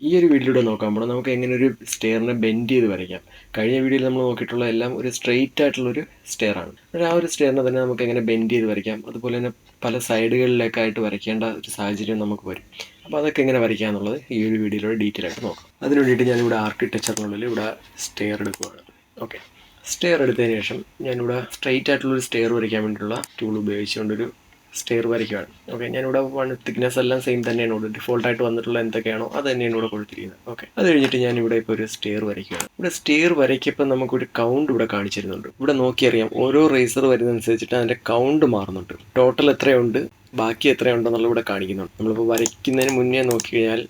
ഈ ഒരു വീഡിയോയിലൂടെ നോക്കാൻ പോകണം നമുക്ക് എങ്ങനെ ഒരു സ്റ്റെയറിനെ ബെൻഡ് ചെയ്ത് വരയ്ക്കാം. കഴിഞ്ഞ വീഡിയോയിൽ നമ്മൾ നോക്കിയിട്ടുള്ള എല്ലാം ഒരു സ്ട്രെയിറ്റ് ആയിട്ടുള്ളൊരു സ്റ്റെയറാണ്. പക്ഷേ ആ ഒരു സ്റ്റെയറിനെ തന്നെ നമുക്ക് എങ്ങനെ ബെൻഡ് ചെയ്ത് വരയ്ക്കാം, അതുപോലെ തന്നെ പല സൈഡുകളിലേക്കായിട്ട് വരയ്ക്കേണ്ട ഒരു സാഹചര്യം നമുക്ക് വരും. അപ്പോൾ അതൊക്കെ എങ്ങനെ വരയ്ക്കുക എന്നുള്ളത് ഈ ഒരു വീഡിയോയിലൂടെ ഡീറ്റെയിൽ ആയിട്ട് നോക്കാം. അതിന് വേണ്ടിയിട്ട് ഞാനിവിടെ ആർക്കിടെക്ചറിനുള്ളിൽ ഇവിടെ സ്റ്റെയർ എടുക്കുകയാണ്. ഓക്കെ, സ്റ്റെയർ എടുത്തതിന് ശേഷം ഞാനിവിടെ സ്ട്രെയിറ്റ് ആയിട്ടുള്ളൊരു സ്റ്റെയർ വരയ്ക്കാൻ വേണ്ടിയിട്ടുള്ള ടൂൾ ഉപയോഗിച്ചുകൊണ്ടൊരു സ്റ്റെയർ വരയ്ക്കുകയാണ്. ഓക്കെ, ഞാനിവിടെ തിക്നെസ് എല്ലാം സെയിം തന്നെയാണ്. ഇവിടെ ഡിഫോൾട്ടായിട്ട് വന്നിട്ടുള്ള എന്തൊക്കെയാണോ അത് തന്നെയാണ് ഇവിടെ കൊടുത്തിരിക്കുന്നത്. ഓക്കെ, അത് കഴിഞ്ഞിട്ട് ഞാനിവിടെ ഇപ്പോൾ ഒരു സ്റ്റെയർ വരയ്ക്കുകയാണ്. ഇവിടെ സ്റ്റെയർ വരയ്ക്കപ്പോൾ നമുക്കൊരു കൗണ്ട് ഇവിടെ കാണിച്ചിരുന്നുണ്ട്. ഇവിടെ നോക്കിയറിയാം, ഓരോ റേസർ വരുന്നതനുസരിച്ചിട്ട് അതിൻ്റെ കൗണ്ട് മാറുന്നുണ്ട്. ടോട്ടൽ എത്രയുണ്ട്, ബാക്കി എത്രയുണ്ടെന്നുള്ള ഇവിടെ കാണിക്കുന്നുണ്ട്. നമ്മളിപ്പോൾ വരയ്ക്കുന്നതിന് മുന്നേ നോക്കിക്കഴിഞ്ഞാൽ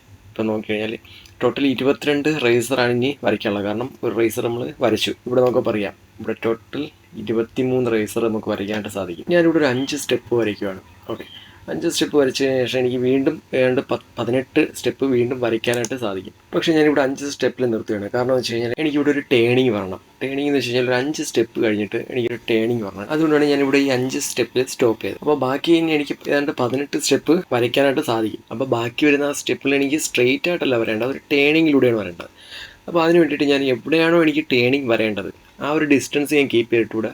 ടോട്ടൽ 22 റേസറാണ് ഇനി വരയ്ക്കാനുള്ളത്. കാരണം ഒരു റേസർ നമ്മൾ വരച്ചു. ഇവിടെ നമുക്ക് പറയാം, ഇവിടെ ടോട്ടൽ 23 റേസർ നമുക്ക് വരയ്ക്കാനായിട്ട് സാധിക്കും. ഞാനിവിടെ ഒരു 5 സ്റ്റെപ്പ് വരയ്ക്കുകയാണ്. ഓക്കെ, 5 സ്റ്റെപ്പ് വരച്ചതിന് ശേഷം എനിക്ക് വീണ്ടും 18 സ്റ്റെപ്പ് വീണ്ടും വരയ്ക്കാനായിട്ട് സാധിക്കും. പക്ഷേ ഞാനിവിടെ 5 സ്റ്റെപ്പിൽ നിർത്തുകയാണ്. കാരണം എന്ന് വെച്ച് കഴിഞ്ഞാൽ എനിക്കിവിടെ ഒരു ടേണിങ് വരണം. ടേണിംഗ് എന്ന് വെച്ച് കഴിഞ്ഞാൽ ഒരു 5 സ്റ്റെപ്പ് കഴിഞ്ഞിട്ട് എനിക്കൊരു ടേണിംഗ് വരണം. അതുകൊണ്ടാണ് ഞാനിവിടെ ഈ 5 സ്റ്റെപ്പിൽ സ്റ്റോപ്പ് ചെയ്തത്. അപ്പോൾ ബാക്കി എനിക്ക് ഏതാണ്ട് 18 സ്റ്റെപ്പ് വരയ്ക്കാനായിട്ട് സാധിക്കും. അപ്പോൾ ബാക്കി വരുന്ന ആ സ്റ്റെപ്പിൽ എനിക്ക് സ്ട്രെയിറ്റ് ആയിട്ടല്ല വരേണ്ടത്, ഒരു ടേണിങ്ങിലൂടെയാണ് വരേണ്ടത്. അപ്പോൾ അതിന് വേണ്ടിയിട്ട് ഞാൻ എവിടെയാണോ എനിക്ക് ടേണിംഗ് വരേണ്ടത് ആ ഒരു ഡിസ്റ്റൻസ് ഞാൻ കീപ്പ് ചെയ്തിട്ട് ഇവിടെ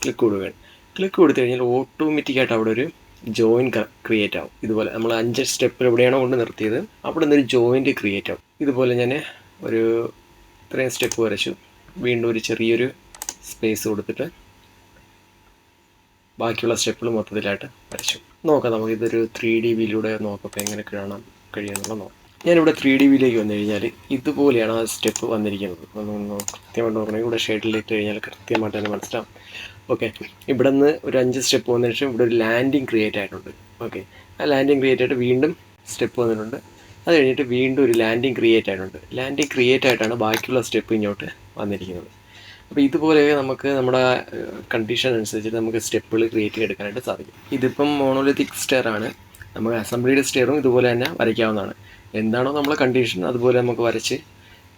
ക്ലിക്ക് കൊടുക്കുകയാണ്. ക്ലിക്ക് കൊടുത്തു കഴിഞ്ഞാൽ ഓട്ടോമാറ്റിക്കായിട്ട് അവിടെ ഒരു ജോയിൻ ക്രിയേറ്റ് ആവും. ഇതുപോലെ നമ്മൾ 5 സ്റ്റെപ്പിൽ എവിടെയാണോ കൊണ്ട് നിർത്തിയത് അവിടെ നിന്നൊരു ജോയിൻറ്റ് ക്രിയേറ്റ് ആവും. ഇതുപോലെ ഞാൻ ഒരു ഇത്രയും സ്റ്റെപ്പ് വരച്ചു. വീണ്ടും ഒരു ചെറിയൊരു സ്പേസ് കൊടുത്തിട്ട് ബാക്കിയുള്ള സ്റ്റെപ്പുകൾ മൊത്തത്തിലായിട്ട് വരച്ചു. നോക്കാം, നമുക്കിതൊരു 3D വ്യൂയിലൂടെ നോക്കാം എങ്ങനെ കാണാൻ കഴിയുമെന്നുള്ള നോക്കാം. ഞാനിവിടെ 3D വ്യൂയിലേക്ക് വന്നു കഴിഞ്ഞാൽ ഇതുപോലെയാണ് ആ സ്റ്റെപ്പ് വന്നിരിക്കുന്നത്. ഒന്ന് കൃത്യമായിട്ട് നോക്കണമെങ്കിൽ ഇവിടെ ഷെയ്ഡിലിട്ട് കഴിഞ്ഞാൽ കൃത്യമായിട്ട് തന്നെ മനസ്സിലാവും. ഓക്കെ, ഇവിടെ നിന്ന് ഒരു 5 സ്റ്റെപ്പ് വന്നതിന് ശേഷം ഇവിടെ ഒരു ലാൻഡിങ് ക്രിയേറ്റ് ആയിട്ടുണ്ട്. ഓക്കെ, ആ ലാൻഡിങ് ക്രിയേറ്റ് ആയിട്ട് വീണ്ടും സ്റ്റെപ്പ് വന്നിട്ടുണ്ട്. അത് കഴിഞ്ഞിട്ട് വീണ്ടും ഒരു ലാൻഡിങ് ക്രിയേറ്റ് ആയിട്ടുണ്ട്. ലാൻഡിങ് ക്രിയേറ്റ് ആയിട്ടാണ് ബാക്കിയുള്ള സ്റ്റെപ്പ് ഇങ്ങോട്ട് വന്നിരിക്കുന്നത്. അപ്പോൾ ഇതുപോലെ നമുക്ക് നമ്മുടെ കണ്ടീഷൻ അനുസരിച്ചിട്ട് നമുക്ക് സ്റ്റെപ്പുകൾ ക്രിയേറ്റ് ചെയ്തെടുക്കാനായിട്ട് സാധിക്കും. ഇതിപ്പം മോണോലിത്തിക് സ്റ്റെയർ ആണ്. നമുക്ക് അസംബ്ലിയുടെ സ്റ്റെയറും ഇതുപോലെ തന്നെ വരയ്ക്കാവുന്നതാണ്. എന്താണോ നമ്മളെ കണ്ടീഷൻ അതുപോലെ നമുക്ക് വരച്ച്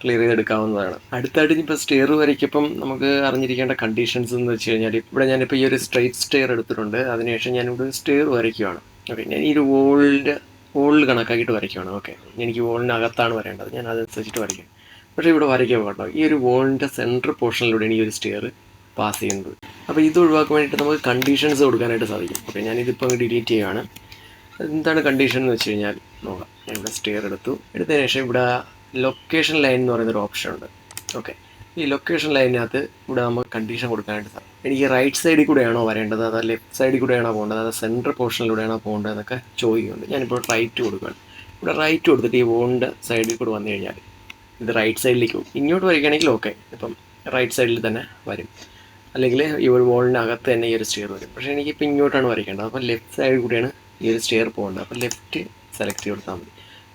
ക്ലിയർ ചെയ്തെടുക്കാവുന്നതാണ്. അടുത്തായിട്ട് ഇപ്പോൾ സ്റ്റെയർ വരയ്ക്കപ്പം നമുക്ക് അറിഞ്ഞിരിക്കേണ്ട കണ്ടീഷൻസ് എന്ന് വെച്ച് കഴിഞ്ഞാൽ, ഇവിടെ ഞാനിപ്പോൾ ഈ ഒരു സ്ട്രെയിറ്റ് സ്റ്റെയർ എടുത്തിട്ടുണ്ട്. അതിനുശേഷം ഞാനിവിടെ സ്റ്റെയർ വരയ്ക്കുകയാണ്. ഓക്കെ, ഞാൻ ഈ ഒരു വോളിൽ കണക്കാക്കിയിട്ട് വരയ്ക്കുകയാണ്. ഓക്കെ, എനിക്ക് വോളിനകത്താണ് വരേണ്ടത്, ഞാൻ അതനുസരിച്ചിട്ട് വരയ്ക്കും. പക്ഷേ ഇവിടെ വരയ്ക്കാൻ കേട്ടോ, ഈ ഒരു വോളിൻ്റെ സെൻട്രൽ പോർഷനിലൂടെയാണ് ഈ ഒരു സ്റ്റെയർ പാസ് ചെയ്യുന്നത്. അപ്പോൾ ഇത് ഒഴിവാക്കാൻ വേണ്ടിയിട്ട് നമുക്ക് കണ്ടീഷൻസ് കൊടുക്കാനായിട്ട് സാധിക്കും. ഓക്കെ, ഞാനിതിപ്പോൾ ഡിലീറ്റ് ചെയ്യുകയാണ്. എന്താണ് കണ്ടീഷൻ എന്ന് വെച്ച് കഴിഞ്ഞാൽ നോക്കാം. ഞാനിവിടെ സ്റ്റെയർ എടുത്തതിന് ശേഷം ഇവിടെ ലൊക്കേഷൻ ലൈൻ എന്ന് പറയുന്നൊരു ഓപ്ഷൻ ഉണ്ട്. ഓക്കെ, ഈ ലൊക്കേഷൻ ലൈനിനകത്ത് ഇവിടെ നമുക്ക് കണ്ടീഷൻ കൊടുക്കാനായിട്ട് സാധിക്കും. എനിക്ക് റൈറ്റ് സൈഡിൽ കൂടെയാണോ വരേണ്ടത്, അതോ ലെഫ്റ്റ് സൈഡിൽ കൂടെയാണോ പോകേണ്ടത്, അതോ സെൻട്രൽ പോർഷനിലൂടെയാണോ പോകേണ്ടത് എന്നൊക്കെ ചോദിക്കുന്നുണ്ട്. ഞാനിപ്പോൾ റൈറ്റ് കൊടുക്കുകയാണ്. ഇവിടെ റൈറ്റ് കൊടുത്തിട്ട് ഈ വോളിൻ്റെ സൈഡിൽ കൂടെ വന്നു കഴിഞ്ഞാൽ ഇത് റൈറ്റ് സൈഡിലേക്ക് പോകും. ഇങ്ങോട്ട് വരികയാണെങ്കിൽ ഓക്കെ, ഇപ്പം റൈറ്റ് സൈഡിൽ തന്നെ വരും. അല്ലെങ്കിൽ ഈ ഒരു വോളിനകത്ത് തന്നെ ഈ ഒരു സ്റ്റെയർ വരും. പക്ഷേ എനിക്കിപ്പോൾ ഇങ്ങോട്ടാണ് വരയ്ക്കേണ്ടത്. അപ്പോൾ ലെഫ്റ്റ് സൈഡിൽ കൂടെയാണ് ഈ ഒരു സ്റ്റെയർ പോകേണ്ടത്. അപ്പോൾ ലെഫ്റ്റ് സെലക്ട് ചെയ്ത് കൊടുത്താൽ മതി.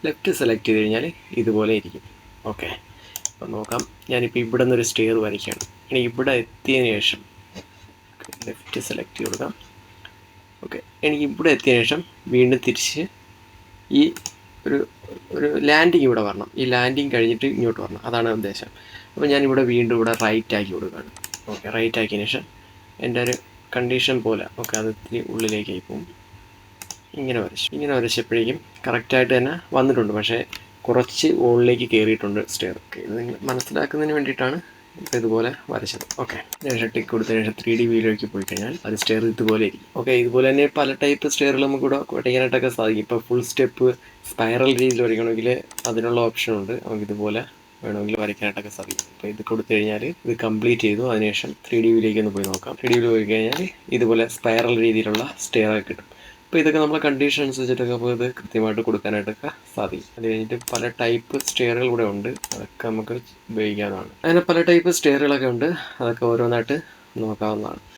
ലെഫ്റ്റ് സെലക്ട് ചെയ്ത് കഴിഞ്ഞാൽ ഇതുപോലെ ഇരിക്കും. ഓക്കെ, അപ്പം നോക്കാം. ഞാനിപ്പോൾ ഇവിടെ നിന്നൊരു സ്റ്റെയർ വരയ്ക്കുകയാണ്. ഇനി ഇവിടെ എത്തിയതിന് ശേഷം ലെഫ്റ്റ് സെലക്ട് ചെയ്ത് കൊടുക്കാം. ഓക്കെ, എനിക്ക് ഇവിടെ എത്തിയതിന് ശേഷം വീണ്ടും തിരിച്ച് ഈ ഒരു ലാൻഡിങ് ഇവിടെ വരണം. ഈ ലാൻഡിങ് കഴിഞ്ഞിട്ട് ഇങ്ങോട്ട് വരണം, അതാണ് ഉദ്ദേശം. അപ്പോൾ ഞാനിവിടെ വീണ്ടും ഇവിടെ റൈറ്റ് ആക്കി കൊടുക്കുകയാണ്. ഓക്കെ, റൈറ്റ് ആക്കിയതിന് ശേഷം എൻ്റെ ഒരു കണ്ടീഷൻ പോലെ ഓക്കെ അത് ഇത്തിരി ഉള്ളിലേക്കായി പോകും. ഇങ്ങനെ വരച്ചപ്പോഴേക്കും കറക്റ്റായിട്ട് തന്നെ വന്നിട്ടുണ്ട്. പക്ഷേ കുറച്ച് വോളിലേക്ക് കയറിയിട്ടുണ്ട് സ്റ്റെയർ. ഓക്കെ, ഇത് നിങ്ങൾ മനസ്സിലാക്കുന്നതിന് വേണ്ടിയിട്ടാണ് ഇപ്പോൾ ഇതുപോലെ വരച്ചത്. ഓക്കെ, ശേഷം ടിക്ക് കൊടുത്തതിന് ശേഷം 3D വ്യൂയിലേക്ക് പോയി കഴിഞ്ഞാൽ അത് സ്റ്റെയർ ഇതുപോലെ ഇരിക്കും. ഓക്കെ, ഇതുപോലെ തന്നെ പല ടൈപ്പ് സ്റ്റെയറുകൾ നമുക്കിവിടെ വരയ്ക്കാനായിട്ടൊക്കെ സാധിക്കും. ഇപ്പോൾ ഫുൾ സ്റ്റെപ്പ് സ്പൈറൽ രീതിയിൽ വരയ്ക്കണമെങ്കിൽ അതിനുള്ള ഓപ്ഷനുണ്ട്. നമുക്കിതുപോലെ വേണമെങ്കിൽ വരയ്ക്കാനായിട്ടൊക്കെ സാധിക്കും. അപ്പോൾ ഇത് കൊടുത്തു കഴിഞ്ഞാൽ ഇത് കംപ്ലീറ്റ് ചെയ്തു. അതിനുശേഷം 3D വ്യൂയിലേക്ക് ഒന്ന് പോയി നോക്കാം. 3D വ്യൂയിൽ പോയി കഴിഞ്ഞാൽ ഇതുപോലെ സ്പൈറൽ രീതിയിലുള്ള സ്റ്റെയറൊക്കെ കിട്ടും. അപ്പോൾ ഇതൊക്കെ നമ്മളെ കണ്ടീഷൻ അനുസരിച്ചിട്ടൊക്കെ അപ്പോൾ ഇത് കൃത്യമായിട്ട് കൊടുക്കാനായിട്ടൊക്കെ സാധിക്കും. അത് കഴിഞ്ഞിട്ട് പല ടൈപ്പ് സ്റ്റെയറുകൾ കൂടെ ഉണ്ട്, അതൊക്കെ നമുക്ക് ഉപയോഗിക്കാവുന്നതാണ്. അങ്ങനെ പല ടൈപ്പ് സ്റ്റെയറുകളൊക്കെ ഉണ്ട്, അതൊക്കെ ഓരോന്നായിട്ട് നോക്കാവുന്നതാണ്.